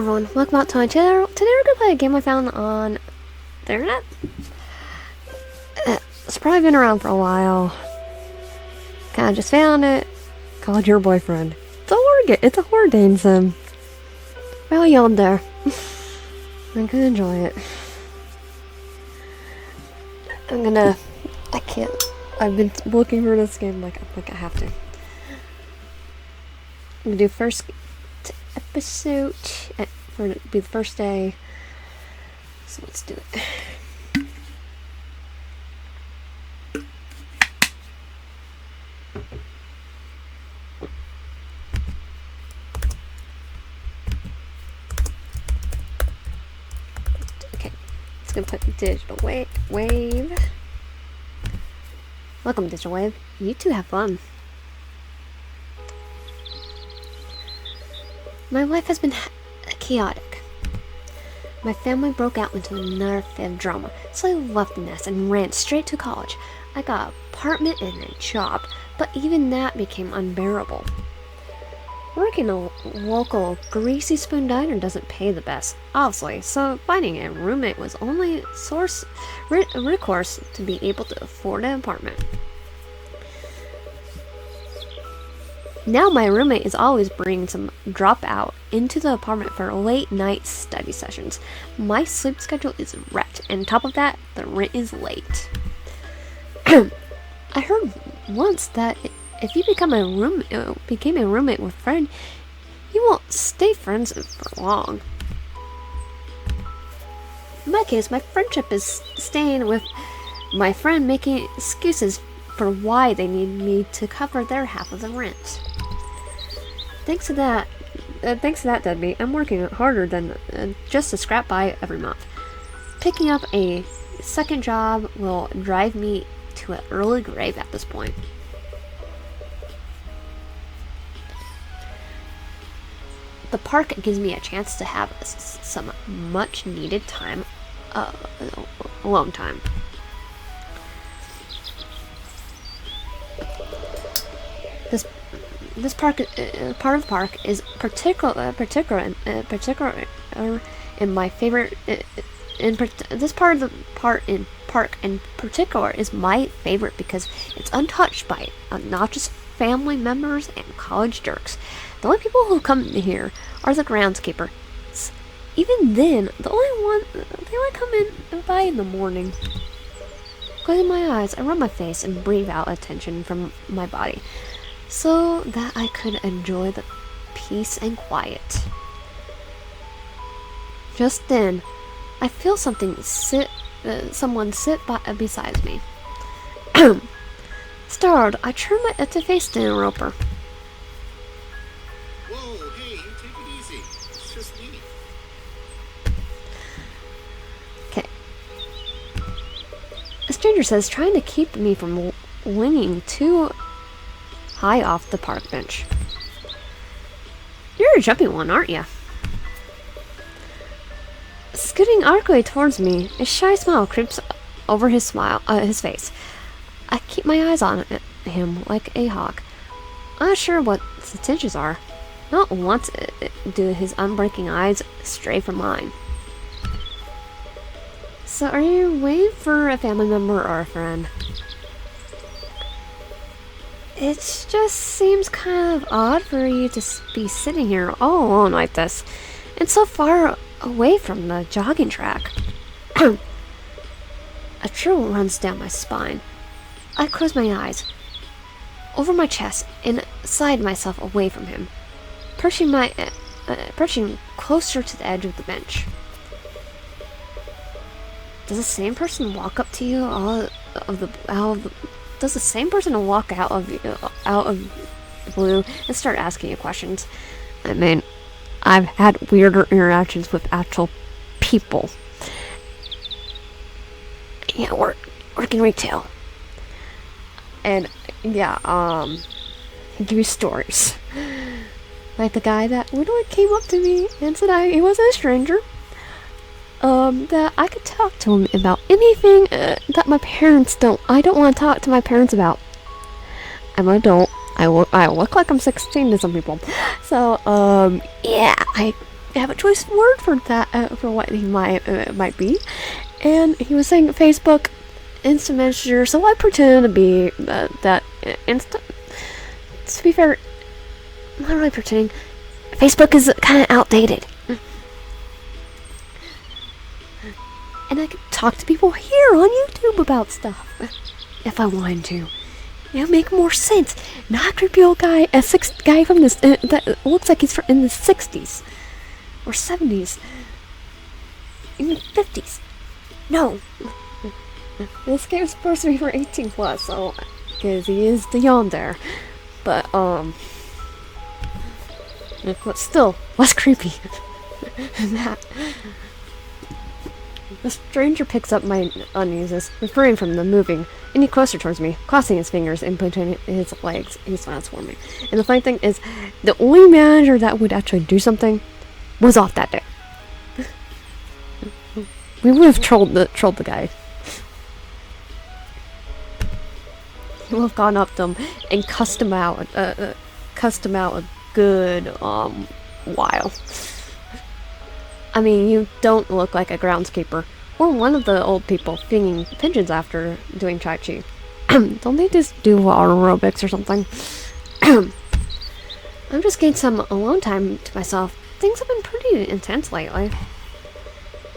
everyone, welcome back to my channel. Today we're gonna play a game I found on the internet. It's probably been around for a while. Kinda just found it. Called Your Boyfriend. It's a horror game sim. Well, yandere. I can enjoy it. I've been looking for this game like I have to. I'm gonna do first episode for be the first day. So let's do it. Okay, it's gonna put digital wave. Welcome, digital wave. You two have fun. My life has been chaotic. My family broke out into another fit of drama, so I left the nest and ran straight to college. I got an apartment and a job, but even that became unbearable. Working a local greasy spoon diner doesn't pay the best, obviously, so finding a roommate was only recourse to be able to afford an apartment. Now my roommate is always bringing some dropout into the apartment for late night study sessions. My sleep schedule is wrecked, and on top of that, the rent is late. I heard once that if you became a roommate with a friend, you won't stay friends for long. In my case, my friendship is staying with my friend, making excuses for why they need me to cover their half of the rent. Thanks to that, deadbeat, I'm working harder than just to scrap by every month. Picking up a second job will drive me to an early grave at this point. The park gives me a chance to have some much needed time, alone time. This part of the park is particular in my favorite. This part of the park in particular is my favorite because it's untouched by obnoxious family members and college jerks. The only people who come here are the groundskeepers. Even then, they only come in by in the morning. Closing my eyes, I rub my face and breathe out attention from my body, so that I could enjoy the peace and quiet. Just then, I feel someone sit beside me. Startled, I turn to face the interloper. Whoa, hey, you take it easy. It's just me. Okay. A stranger says, trying to keep me from winging too high off the park bench. You're a jumpy one, aren't you? Scooting arcly towards me, a shy smile creeps over his face. I keep my eyes on him like a hawk. I'm not sure what his intentions are. Not once do his unblinking eyes stray from mine. So, are you waiting for a family member or a friend? It just seems kind of odd for you to be sitting here all alone like this, and so far away from the jogging track. A chill runs down my spine. I close my eyes, over my chest, and slide myself away from him, perching closer to the edge of the bench. Does the same person walk up to you Does the same person walk out of the blue and start asking you questions? I mean, I've had weirder interactions with actual people. Yeah, working retail. And yeah, give you stories. Like the guy that literally came up to me and said he wasn't a stranger. That I could talk to him about anything that my parents I don't want to talk to my parents about. I'm an adult. I look like I'm 16 to some people. So, yeah, I have a choice word for that, for what he might be. And he was saying Facebook, instant messenger, so I pretended to be that instant. To be fair, I'm not really pretending. Facebook is kind of outdated. And I could talk to people here on YouTube about stuff. If I wanted to. It would make more sense. Not a creepy old guy, guy from this, that looks like he's in the 60s. Or 70s. Even 50s. No. This game's supposed to be for 18 plus, so, because he is the yandere. But still, less creepy than that. The stranger picks up my uneasiness, refraining from the moving any closer towards me, crossing his fingers in between his legs. He smiles for me. And the funny thing is, the only manager that would actually do something was off that day. We would have trolled the guy. He would have gone up to him and cussed him out a good while. I mean, you don't look like a groundskeeper or one of the old people feeding pigeons after doing Tai Chi. Don't they just do aerobics or something? I'm just getting some alone time to myself. Things have been pretty intense lately.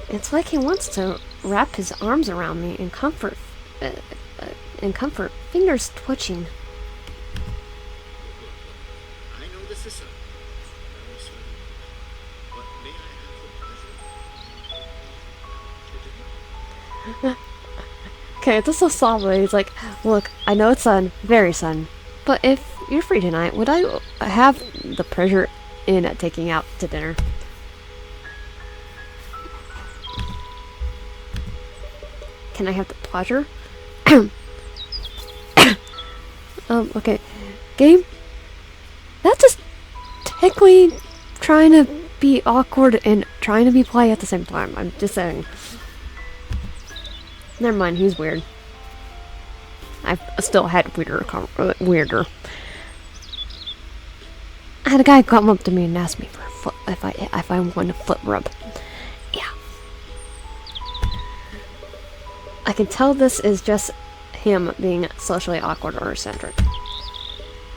It's like he wants to wrap his arms around me in comfort. Fingers twitching. I know this is so. But may I have the pleasure? Okay, this is so soft. He's like, look, I know it's very sudden, but if you're free tonight, would I have the pleasure in taking out to dinner? Can I have the pleasure? Okay. Game? That's just technically trying to be awkward and trying to be polite at the same time. I'm just saying. Never mind, he's weird. I've still had weirder. I had a guy come up to me and ask me for a foot, if I want a foot rub. Yeah. I can tell this is just him being socially awkward or eccentric.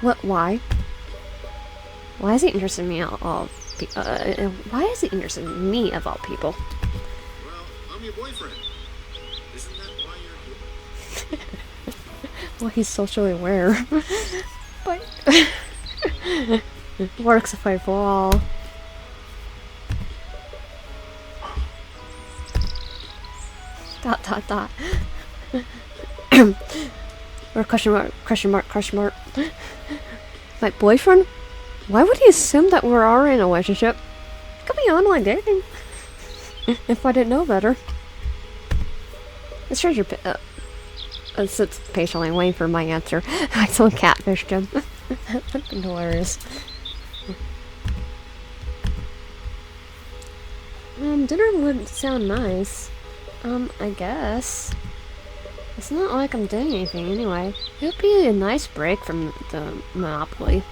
What? Why? Why is he interested in me of all people? Why is he interested in me of all people? Well, I'm your boyfriend. Isn't that why you're here? Well, he's socially aware. But works if I fall. Dot. Or question mark. My boyfriend? Why would he assume that we're already in a relationship? Could be online dating. If I didn't know better. The stranger sits patiently waiting for my answer. Like someone catfished him. That'd be hilarious. Dinner would sound nice. I guess. It's not like I'm doing anything anyway. It would be a nice break from the Monopoly.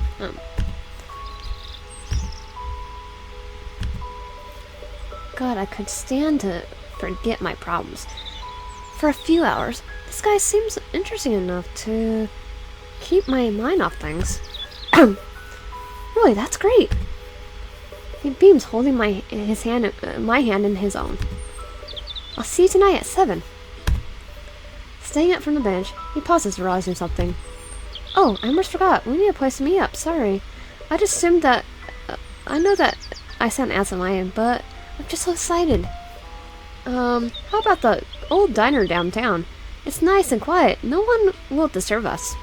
God, I could stand to forget my problems. For a few hours, this guy seems interesting enough to keep my mind off things. Really, that's great. He beams, holding my hand in his own. I'll see you tonight at 7. Staying up from the bench, he pauses, realizing something. Oh, I almost forgot. We need a place to meet up. Sorry. I just assumed that... I know that I sound asinine, but I'm just so excited. How about the old diner downtown? It's nice and quiet. No one will disturb us.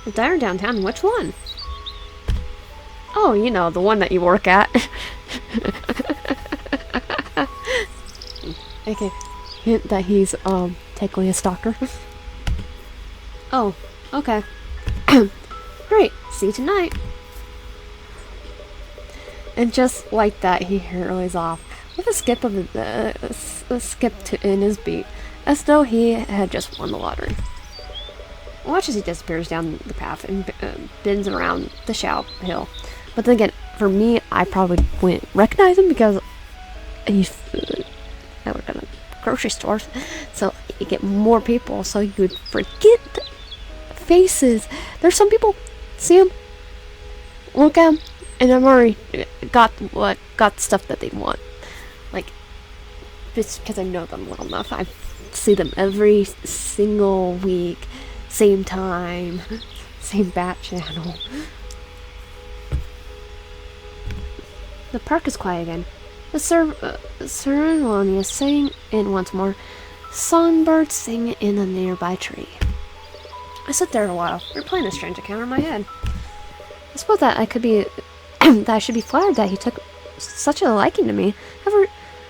The diner downtown? Which one? Oh, you know, the one that you work at. Okay. Hint that he's, technically a stalker. Oh, okay. Great. See you tonight. And just like that, he hurries off with a skip in his beat, as though he had just won the lottery. Watch as he disappears down the path and bends around the shallow hill. But then again, for me, I probably wouldn't recognize him because he's. I work at a grocery store, so you get more people, so you would forget faces. There's some people see him, look at him, and I'm already got stuff that they want. Like, just because I know them well enough, I see them every single week, same time, same bat channel. The park is quiet again. The ceremony is setting in once more. Songbirds sing in a nearby tree. I sit there a while, replaying a strange encounter in my head. I suppose that I could be that I should be flattered that he took such a liking to me. However,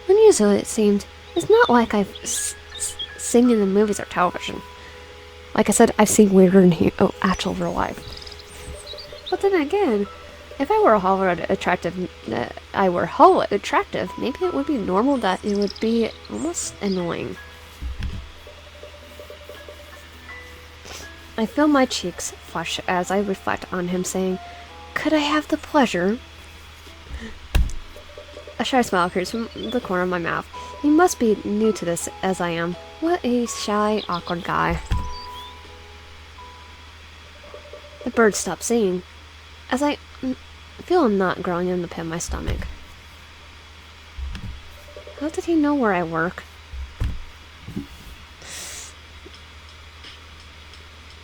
unusual it seemed. It's not like I've seen in the movies or television. Like I said, I've seen weirder in actual real life. But then again, if I were Hollywood attractive, maybe it would be normal that it would be almost annoying. I feel my cheeks flush as I reflect on him saying, "Could I have the pleasure?" A shy smile appears from the corner of my mouth. He must be new to this as I am. What a shy, awkward guy. The bird stopped singing as I feel a knot growing in the pit of my stomach. How did he know where I work?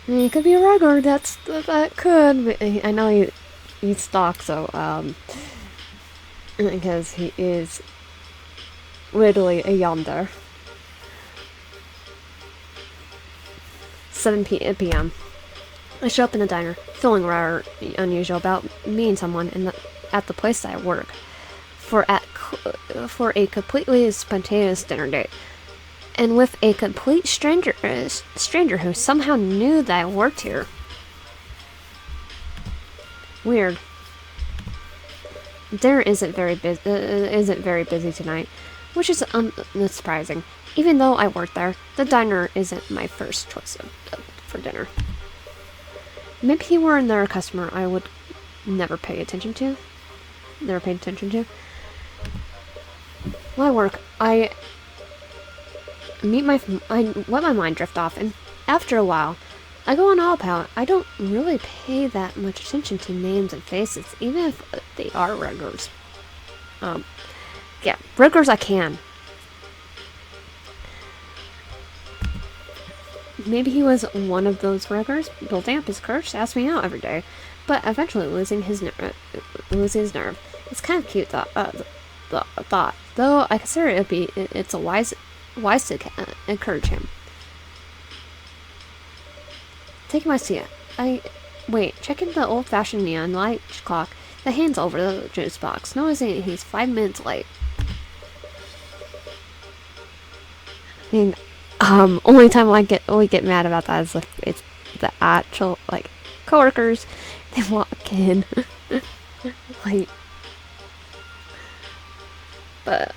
He could be a regular. That could. I know he's stalks, so because he is literally a yandere. 7 p.m. I show up in the diner, feeling rather unusual about meeting someone at the place that I work for a completely spontaneous dinner date, and with a complete stranger who somehow knew that I worked here. Weird. Dinner isn't very busy tonight, which is unsurprising. Even though I work there, the diner isn't my first choice for dinner. Maybe he were another customer I would never paid attention to. While I work, I let my mind drift off, and after a while, I go on autopilot. I don't really pay that much attention to names and faces, even if they are regulars. Yeah, regulars I can. Maybe he was one of those regulars building up his courage to ask me out every day, but eventually losing his nerve. It's kind of cute thought, though I consider it's a wise to encourage him. Taking my seat, checking the old-fashioned neon light clock that hangs over the juice box, noticing he's 5 minutes late. I mean, only time we get mad about that is if it's the actual coworkers. They walk in late, but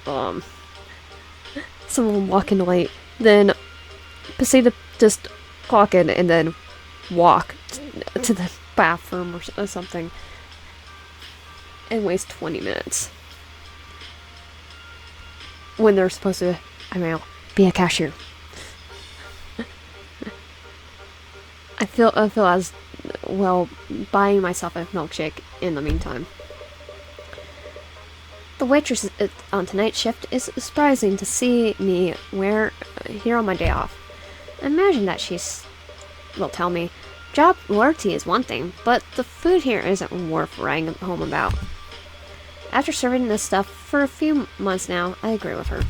some of them walk in late, then proceed to just clock in and then walk to the bathroom or something and waste 20 minutes when they're supposed to, be a cashier. I feel as well buying myself a milkshake in the meantime. The waitress on tonight's shift is surprising to see me here on my day off. I imagine that will tell me, job loyalty is one thing, but the food here isn't worth writing home about. After serving this stuff for a few months now, I agree with her.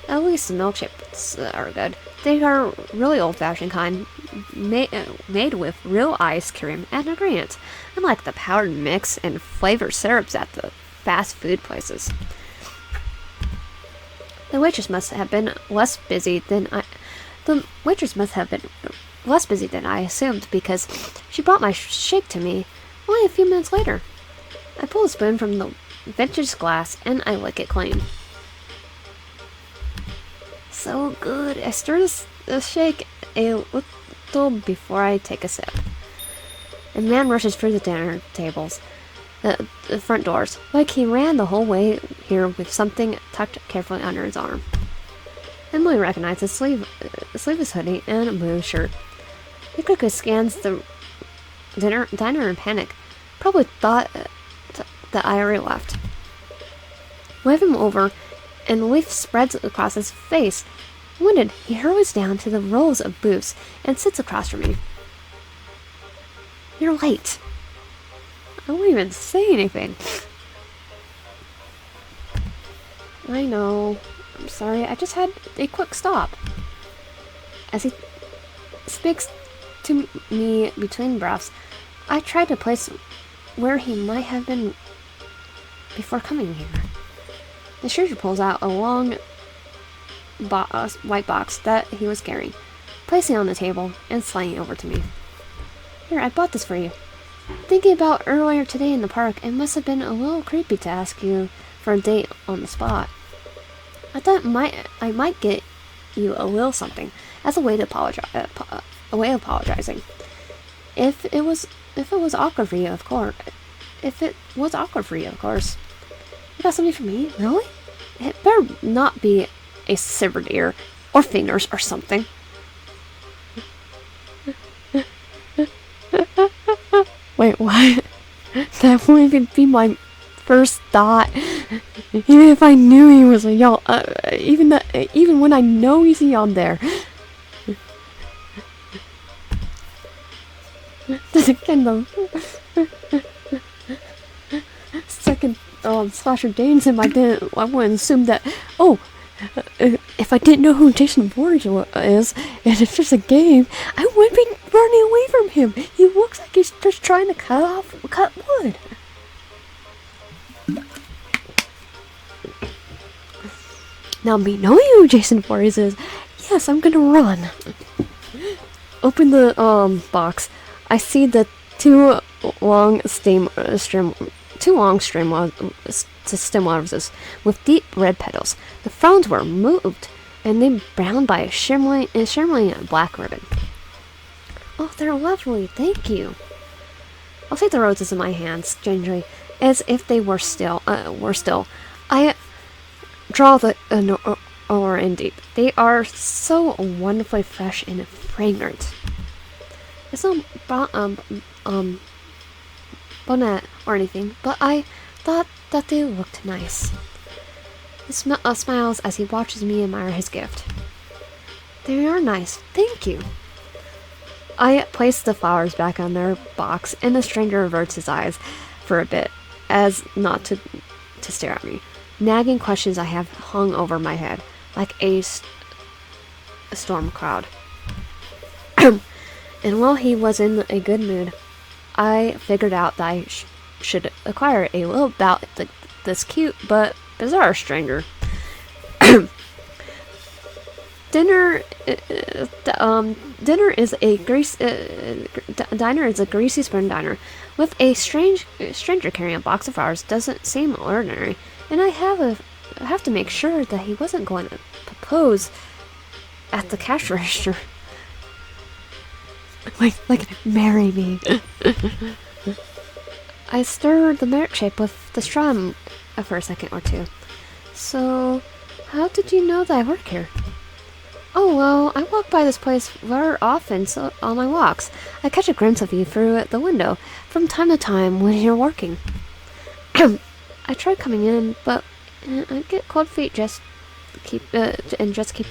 At least the milkshakes are good. They are really old-fashioned kind, made with real ice cream and ingredients, unlike the powdered mix and flavored syrups at the fast food places. The waitress must have been less busy than I assumed, because she brought my shake to me only a few minutes later. I pull a spoon from the vintage glass and I lick it clean. So good. I stir the shake a little before I take a sip. A man rushes through the dinner tables, the front doors, like he ran the whole way here with something tucked carefully under his arm. Emily recognized his sleeveless hoodie and a blue shirt. He quickly scans the diner in panic. Probably thought that I already left. Wave him over, and the leaf spreads across his face. Winded, he hurries down to the rows of booths and sits across from me. You're late. I won't even say anything. I know. I'm sorry, I just had a quick stop. As he speaks to me between breaths, I try to place where he might have been before coming here. The stranger pulls out a long white box that he was carrying, placing it on the table and sliding it over to me. Here, I bought this for you. Thinking about earlier today in the park, it must have been a little creepy to ask you for a date on the spot. I thought I might get you a little something as a way to apologizing. If it was awkward for you, of course. If it was awkward for you, of course. You got something for me? Really? It better not be a severed ear or fingers or something. Wait, what? That wouldn't even be my first thought. Even if I knew he was a even when I know he's a yandere. Again, the second slasher Danes him, I wouldn't assume that. Oh, if I didn't know who Jason Voorhees is, and it's just a game, I would be running away from him. He looks like he's just trying to cut wood. Now, me knowing who Jason Voorhees is, yes, I'm gonna run. Open the box. I see the two long stem roses with deep red petals. The fronds were moved, and they bound by a shimmering black ribbon. Oh, they're lovely. Thank you. I'll take the roses in my hands, gingerly, as if they were still. I draw the aura in deep. They are so wonderfully fresh and fragrant. It's not bonnet or anything, but I thought that they looked nice. He smiles as he watches me admire his gift. They are nice, thank you. I place the flowers back on their box, and the stranger averts his eyes for a bit, as not to stare at me. Nagging questions I have hung over my head, like a storm cloud. And while he was in a good mood, I figured out that I should acquire a little about this cute but bizarre stranger. Diner is a greasy spoon diner with a stranger carrying a box of flowers. Doesn't seem ordinary, and I have to make sure that he wasn't going to propose at the cash register. Like marry me. I stirred the milkshake with the straw for a second or two. So, how did you know that I work here? Oh, well, I walk by this place very often, so on my walks. I catch a glimpse of you through the window from time to time when you're working. I try coming in, but I get cold feet just keep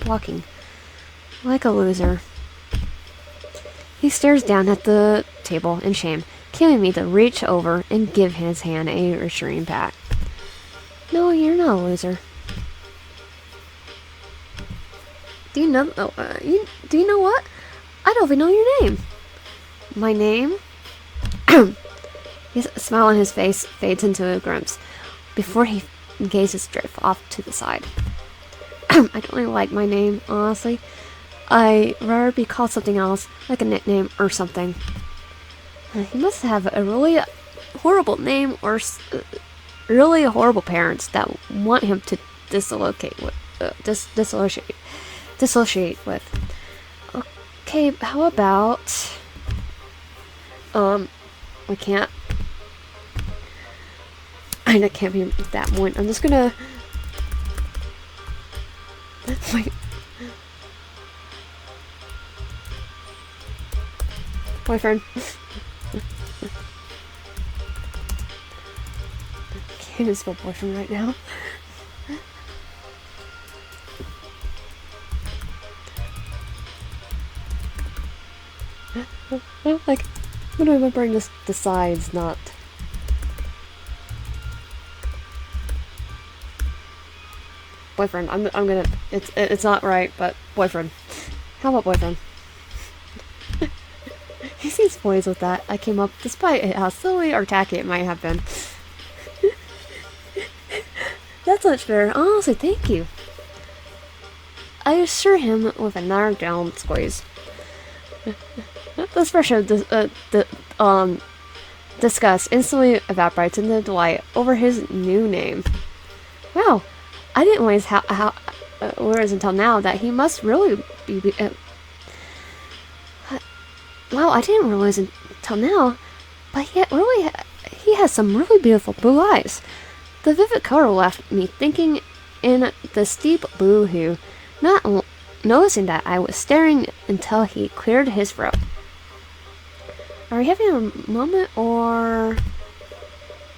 walking. Like a loser. He stares down at the table in shame, killing me to reach over and give his hand a reassuring pat. No, you're not a loser. Do you know what? I don't even know your name. My name? His smile on his face fades into a grimace before he gazes drift off to the side. I don't really like my name, honestly. I'd rather be called something else, like a nickname or something. He must have a really horrible name or really horrible parents that want him to dissociate with. Okay, how about we can't. fine, it can't be that point. I'm just gonna... Wait. Boyfriend. Can't even spell boyfriend right now. Like, I'm remembering this, the sides, not... Boyfriend. I'm gonna... It's not right, but boyfriend. How about boyfriend? He seems poised with that. I came up despite how silly or tacky it might have been. That's much better. Honestly, thank you. I assure him with another down squeeze. The expression of disgust instantly evaporates into delight over his new name. Wow, I didn't realize whereas until now that he must really be. Wow, I didn't realize until now, but yet really he has some really beautiful blue eyes. The vivid color left me thinking in the steep boo-hoo, not noticing that I was staring until he cleared his throat. Are we having a moment, or...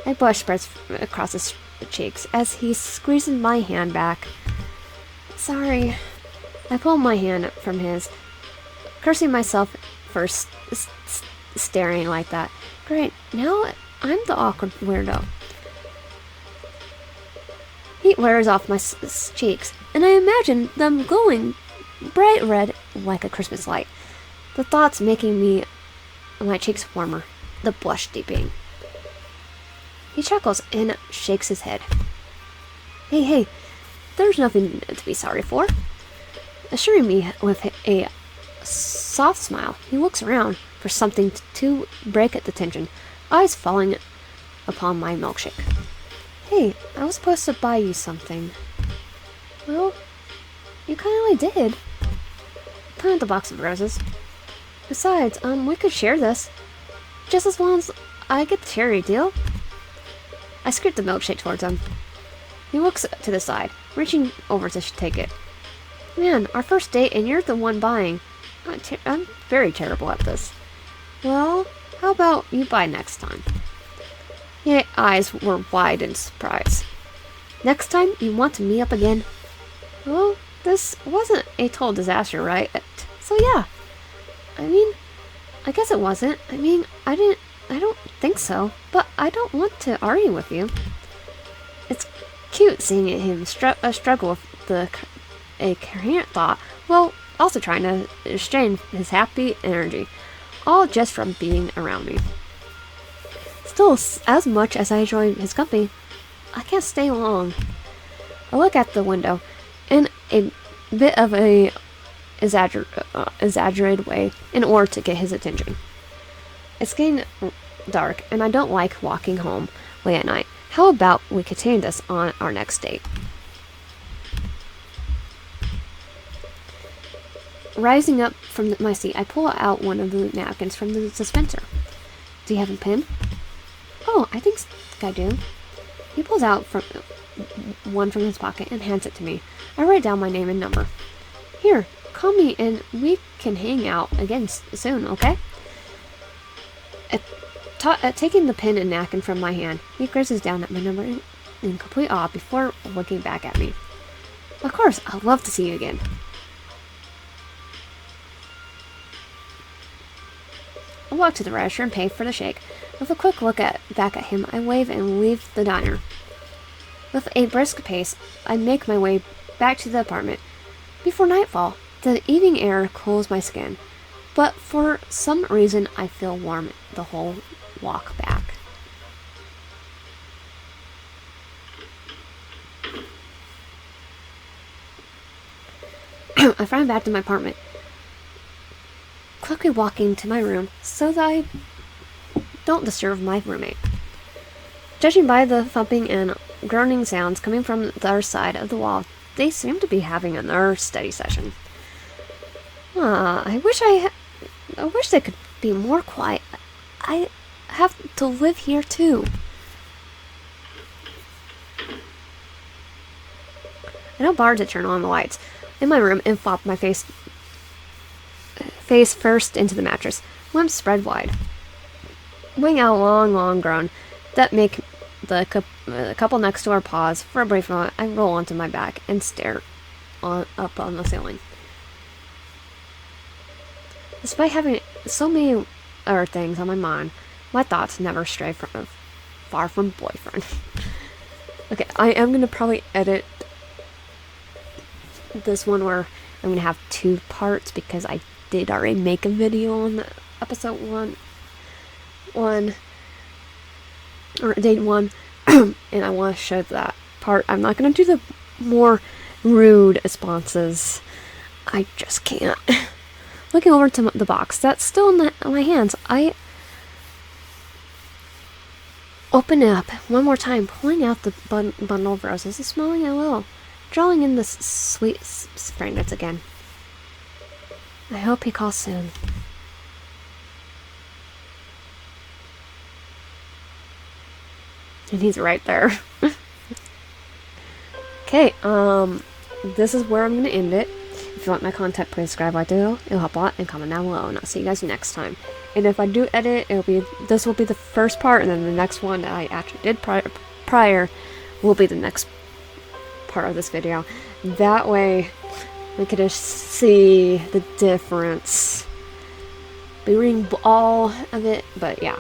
A blush spreads across his cheeks as he squeezes my hand back. Sorry. I pulled my hand from his, cursing myself for staring like that. Great, now I'm the awkward weirdo. Heat wears off my cheeks, and I imagine them glowing bright red like a Christmas light. The thoughts making my cheeks warmer, the blush deepening. He chuckles and shakes his head. Hey, there's nothing to be sorry for. Assuring me with a soft smile, he looks around for something to break the tension, eyes falling upon my milkshake. Hey, I was supposed to buy you something. Well, you kindly did. Point at the box of roses. Besides, we could share this. Just as long as I get the cherry, deal? I scoot the milkshake towards him. He looks to the side, reaching over to take it. Man, our first date and you're the one buying. I'm very terrible at this. Well, how about you buy next time? His eyes were wide in surprise. Next time you want to meet up again? Well, this wasn't a total disaster, right? So yeah. I guess it wasn't. I don't think so. But I don't want to argue with you. It's cute seeing him struggle with a coherent thought, while also trying to restrain his happy energy, all just from being around me. Still, as much as I enjoy his company, I can't stay long. I look at the window in a bit of a exaggerated way in order to get his attention. It's getting dark, and I don't like walking home late at night. How about we continue this on our next date? Rising up from my seat, I pull out one of the napkins from the dispenser. Do you have a pen? Oh, I think I do. He pulls out one from his pocket and hands it to me. I write down my name and number. Here, call me and we can hang out again soon, okay? Taking the pen and napkin from my hand, he gazes down at my number in complete awe before looking back at me. Of course, I'd love to see you again. I walk to the register and pay for the shake. With a quick look back at him, I wave and leave the diner. With a brisk pace, I make my way back to the apartment. Before nightfall, the evening air cools my skin, but for some reason I feel warm the whole walk back. I find back to my apartment, quickly walking to my room so that I don't disturb my roommate. Judging by the thumping and groaning sounds coming from the other side of the wall, they seem to be having another study session. I wish they could be more quiet. I have to live here too. I don't bother to turn on the lights in my room and flop my face first into the mattress, limbs spread wide. Wing out a long groan that make the couple next door pause. For a brief moment, I roll onto my back and stare up on the ceiling. Despite having so many other things on my mind, my thoughts never stray far from boyfriend. Okay, I am going to probably edit this one where I'm going to have 2 parts because I did already make a video on the episode 1 or date 1 and I want to show that part. I'm not going to do the more rude responses. I just can't. Looking over to the box that's still in my hands, I open it up one more time, pulling out the bundle of roses and smelling it a little, drawing in this sweet fragrance again. I hope he calls soon. And he's right there. Okay, this is where I'm going to end it. If you like my content, please subscribe, like the video. It'll help a lot, and comment down below, and I'll see you guys next time. And if I do edit, this will be the first part, and then the next one that I actually did prior will be the next part of this video. That way, we could just see the difference. Be reading all of it, but yeah.